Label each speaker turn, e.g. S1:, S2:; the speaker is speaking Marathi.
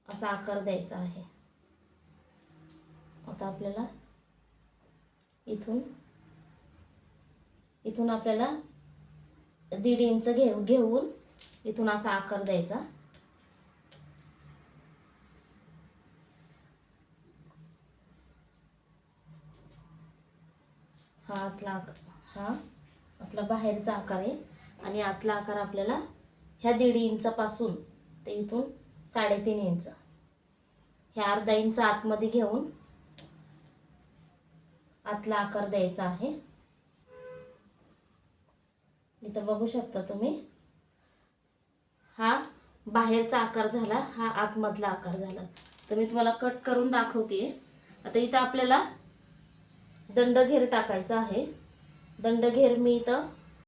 S1: असा आकार द्यायचा आहे। आता आपल्याला इथून आपल्याला 1.5 इंच घेऊन इथून असा आकार द्यायचा। हा आपला बाहेरचा आकार आहे आणि आतला आकार आपल्याला ह्या 1.5 इंचापासून ते इथून 3.5 इंच ह्या अर्धा इंच आतमध्ये घेऊन आतला आकार द्यायचा आहे। इथं बघू शकता तुम्ही, हा बाहेरचा आकार झाला, हा आतमधला आकार झाला। तर मी तुम्हाला कट करून दाखवते। आता इथं आपल्याला दंडघेर टाकायचा आहे। दंडघेर मी इथं